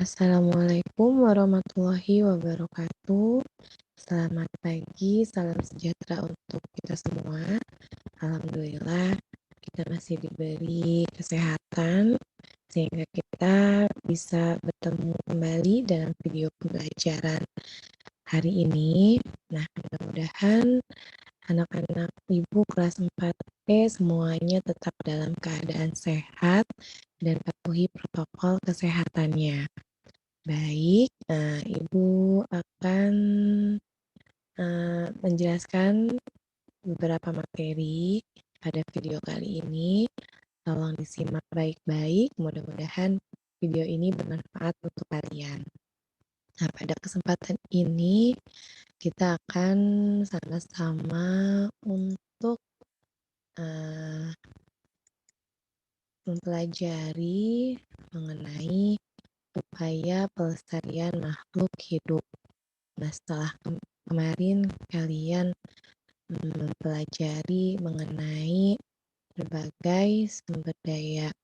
Assalamualaikum warahmatullahi wabarakatuh. Selamat pagi, salam sejahtera untuk kita semua. Alhamdulillah, kita masih diberi kesehatan sehingga kita bisa bertemu kembali dalam video pembelajaran hari ini. Nah, mudah-mudahan anak-anak ibu kelas 4P semuanya tetap dalam keadaan sehat dan patuhi protokol kesehatannya. Baik, Ibu akan, menjelaskan beberapa materi pada video kali ini. Tolong disimak baik-baik, mudah-mudahan video ini bermanfaat untuk kalian. Nah, pada kesempatan ini kita akan sama-sama untuk, mempelajari mengenai upaya pelestarian makhluk hidup. Nah, setelah kemarin kalian mempelajari mengenai berbagai sumber daya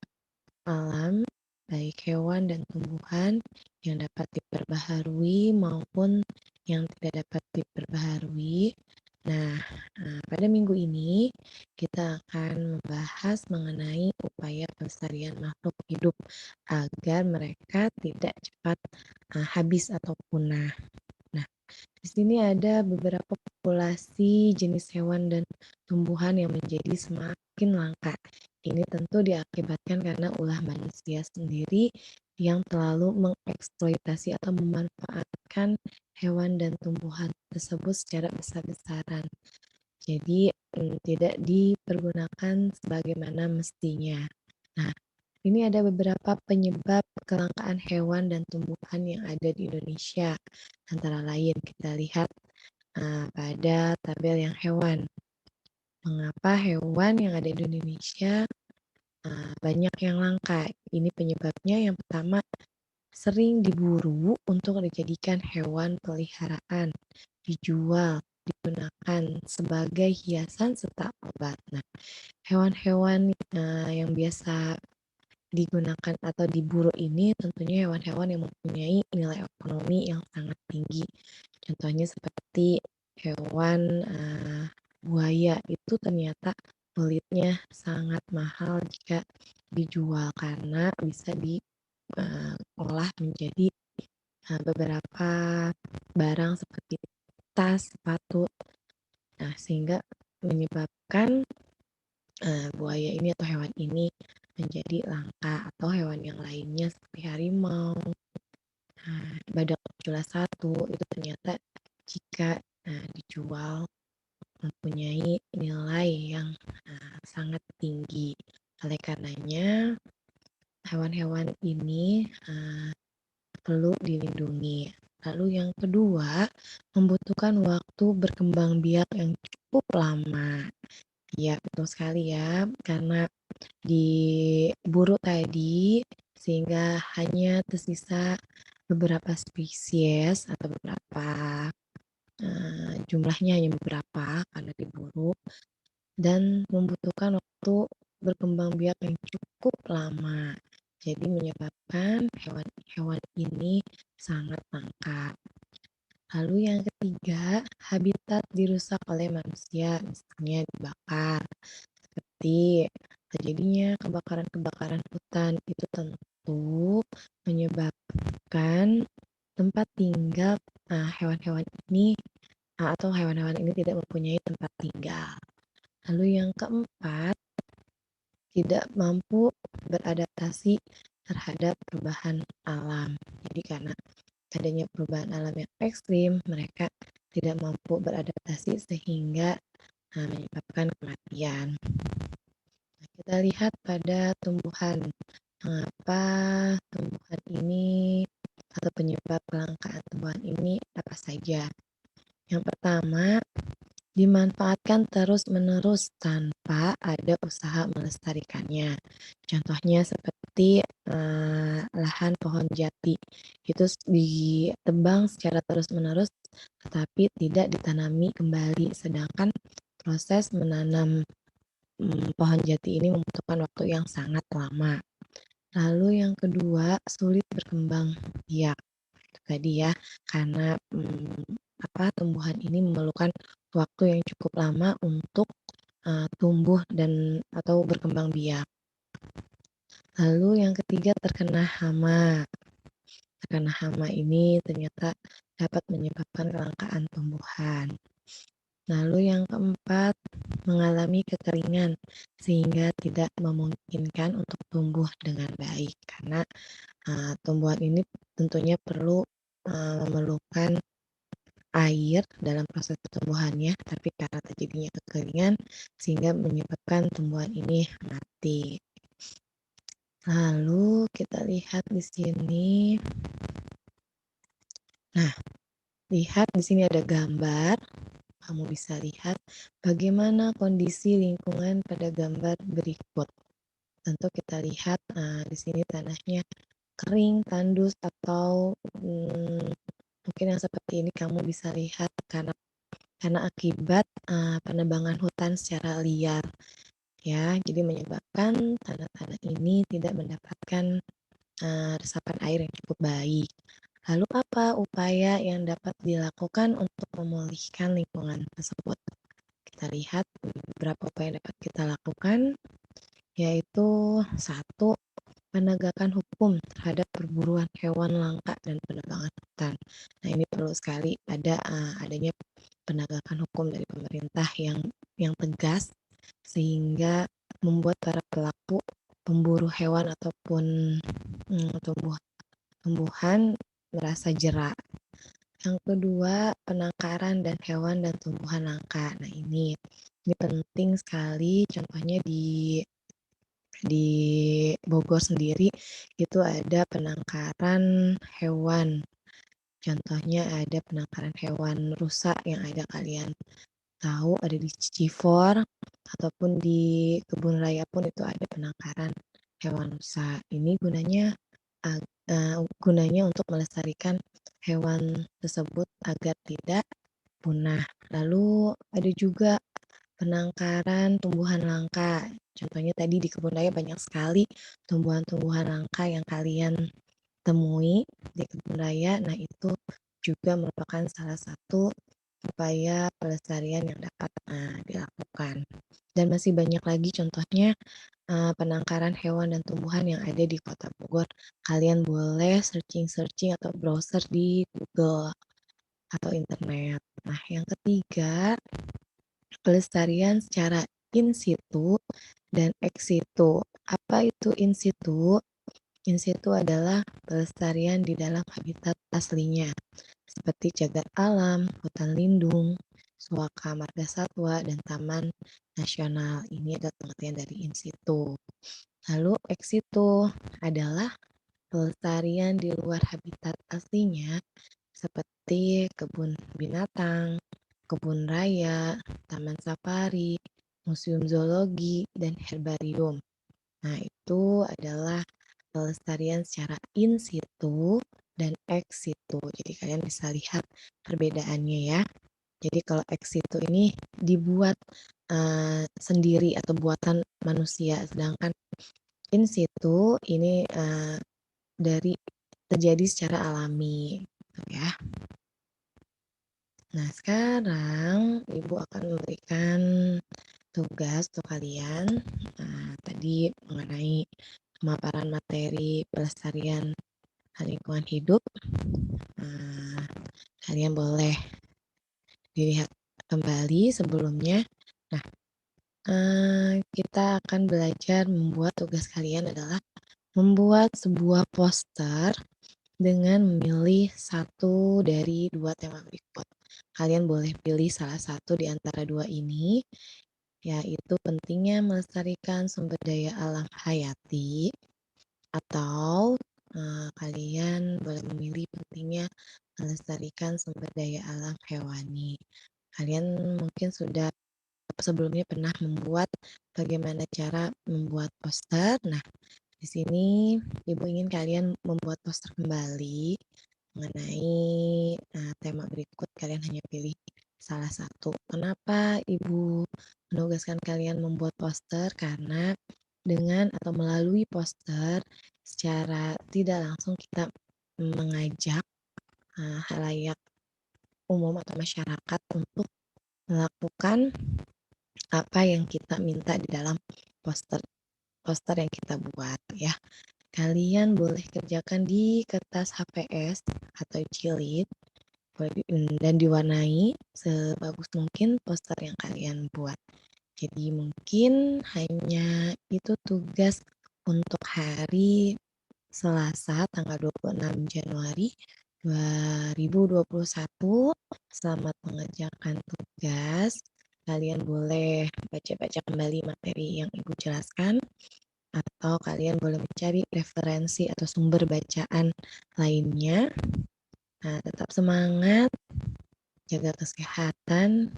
alam, baik hewan dan tumbuhan yang dapat diperbaharui maupun yang tidak dapat diperbaharui. Nah, pada minggu ini kita akan membahas mengenai upaya pelestarian makhluk hidup agar mereka tidak cepat habis atau punah. Nah, di sini ada beberapa populasi jenis hewan dan tumbuhan yang menjadi semakin langka. Ini tentu diakibatkan karena ulah manusia sendiri yang terlalu mengeksploitasi atau memanfaatkan hewan dan tumbuhan tersebut secara besar-besaran. Jadi tidak dipergunakan sebagaimana mestinya. Nah, ini ada beberapa penyebab kelangkaan hewan dan tumbuhan yang ada di Indonesia. Antara lain kita lihat pada tabel yang hewan. Mengapa hewan yang ada di Indonesia banyak yang langka? Ini penyebabnya yang pertama, sering diburu untuk dijadikan hewan peliharaan, dijual, digunakan sebagai hiasan serta obat. Nah, hewan-hewan yang biasa digunakan atau diburu ini tentunya hewan-hewan yang mempunyai nilai ekonomi yang sangat tinggi. Contohnya seperti hewan buaya itu ternyata kulitnya sangat mahal jika dijual karena bisa diolah menjadi beberapa barang seperti tas, sepatu. Nah, sehingga menyebabkan buaya ini atau hewan ini menjadi langka, atau hewan yang lainnya seperti harimau, badak kecula satu itu ternyata jika dijual mempunyai nilai yang sangat tinggi. Oleh karenanya hewan-hewan ini perlu dilindungi. Lalu yang kedua, membutuhkan waktu berkembang biak yang cukup lama. Ya, betul sekali ya, karena diburu tadi sehingga hanya tersisa beberapa spesies atau beberapa jumlahnya hanya beberapa karena diburu dan membutuhkan waktu berkembang biak yang cukup lama. Jadi menyebabkan hewan-hewan ini sangat langka. Lalu yang ketiga, habitat dirusak oleh manusia, misalnya dibakar. Seperti terjadinya kebakaran-kebakaran hutan itu tentu menyebabkan tempat tinggal hewan-hewan ini atau hewan-hewan ini tidak mempunyai tempat tinggal. Lalu yang keempat, tidak mampu beradaptasi terhadap perubahan alam. Jadi karena adanya perubahan alam yang ekstrim, mereka tidak mampu beradaptasi sehingga menyebabkan kematian. Nah, kita lihat pada tumbuhan. Mengapa tumbuhan ini atau penyebab kelangkaan tumbuhan ini apa saja? Yang pertama, dimanfaatkan terus-menerus tanpa ada usaha melestarikannya. Contohnya seperti lahan pohon jati, itu ditebang secara terus-menerus tetapi tidak ditanami kembali, sedangkan proses menanam pohon jati ini membutuhkan waktu yang sangat lama. Lalu yang kedua, sulit berkembang biak. Itu tadi ya, karena, tumbuhan ini memerlukan waktu yang cukup lama untuk, tumbuh dan atau berkembang biak. Lalu yang ketiga, terkena hama. Terkena hama ini ternyata dapat menyebabkan kelangkaan tumbuhan. Lalu yang keempat, mengalami kekeringan sehingga tidak memungkinkan untuk tumbuh dengan baik karena tumbuhan ini tentunya perlu memerlukan air dalam proses pertumbuhannya, tapi karena terjadinya kekeringan sehingga menyebabkan tumbuhan ini mati. Lalu kita lihat di sini. Nah, lihat di sini ada gambar. Kamu bisa lihat bagaimana kondisi lingkungan pada gambar berikut. Tentu kita lihat di sini tanahnya kering, tandus, atau mungkin yang seperti ini kamu bisa lihat karena akibat penebangan hutan secara liar, ya. Jadi menyebabkan tanah-tanah ini tidak mendapatkan resapan air yang cukup baik. Lalu apa upaya yang dapat dilakukan untuk memulihkan lingkungan tersebut? Kita lihat beberapa upaya yang dapat kita lakukan, yaitu satu, penegakan hukum terhadap perburuan hewan langka dan penebangan hutan. Nah, ini perlu sekali adanya penegakan hukum dari pemerintah yang tegas sehingga membuat para pelaku pemburu hewan ataupun tumbuhan merasa jera. Yang kedua, penangkaran dan hewan dan tumbuhan langka. Nah, ini penting sekali. Contohnya di Bogor sendiri itu ada penangkaran hewan. Contohnya ada penangkaran hewan rusa yang ada kalian tahu ada di Cifor ataupun di kebun raya pun itu ada penangkaran hewan rusa. Ini gunanya untuk melestarikan hewan tersebut agar tidak punah. Lalu ada juga penangkaran tumbuhan langka. Contohnya tadi di kebun raya banyak sekali tumbuhan-tumbuhan langka yang kalian temui di kebun raya. Nah, itu juga merupakan salah satu upaya pelestarian yang dapat dilakukan. Dan masih banyak lagi contohnya penangkaran hewan dan tumbuhan yang ada di Kota Bogor. Kalian boleh searching-searching atau browser di Google atau internet. Nah, yang ketiga, pelestarian secara in situ dan ex situ. Apa itu in situ? In situ adalah pelestarian di dalam habitat aslinya, seperti cagar alam, hutan lindung, suaka marga satwa, dan taman nasional. Ini adalah pengertian dari in situ. Lalu ex situ adalah pelestarian di luar habitat aslinya, seperti kebun binatang, kebun raya, taman safari, museum zoologi, dan herbarium. Nah, itu adalah pelestarian secara in situ dan ex situ. Jadi kalian bisa lihat perbedaannya ya. Jadi kalau ex situ ini dibuat sendiri atau buatan manusia, sedangkan in situ ini terjadi secara alami, gitu ya. Nah, sekarang Ibu akan memberikan tugas untuk kalian tadi mengenai pemaparan materi pelestarian lingkungan hidup. Kalian boleh dilihat kembali sebelumnya. Nah, kita akan belajar membuat tugas kalian adalah membuat sebuah poster dengan memilih satu dari dua tema berikut. Kalian boleh pilih salah satu di antara dua ini, yaitu pentingnya melestarikan sumber daya alam hayati, atau kalian boleh memilih pentingnya melestarikan sumber daya alam hewani. Kalian mungkin sudah sebelumnya pernah membuat bagaimana cara membuat poster. Nah, di sini Ibu ingin kalian membuat poster kembali mengenai tema berikut. Kalian hanya pilih salah satu. Kenapa Ibu menugaskan kalian membuat poster? Karena dengan atau melalui poster secara tidak langsung kita mengajak, khalayak umum atau masyarakat untuk melakukan apa yang kita minta di dalam poster poster yang kita buat ya. Kalian boleh kerjakan di kertas HPS atau jilid, dan diwarnai sebagus mungkin poster yang kalian buat. Jadi mungkin hanya itu tugas untuk hari Selasa tanggal 26 Januari 2021. Selamat mengerjakan tugas. Kalian boleh baca-baca kembali materi yang Ibu jelaskan, atau kalian boleh mencari referensi atau sumber bacaan lainnya. Nah, tetap semangat, jaga kesehatan.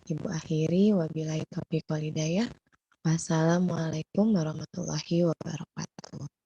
Ibu akhiri, wabillahi taufiq walhidayah. Wassalamualaikum warahmatullahi wabarakatuh.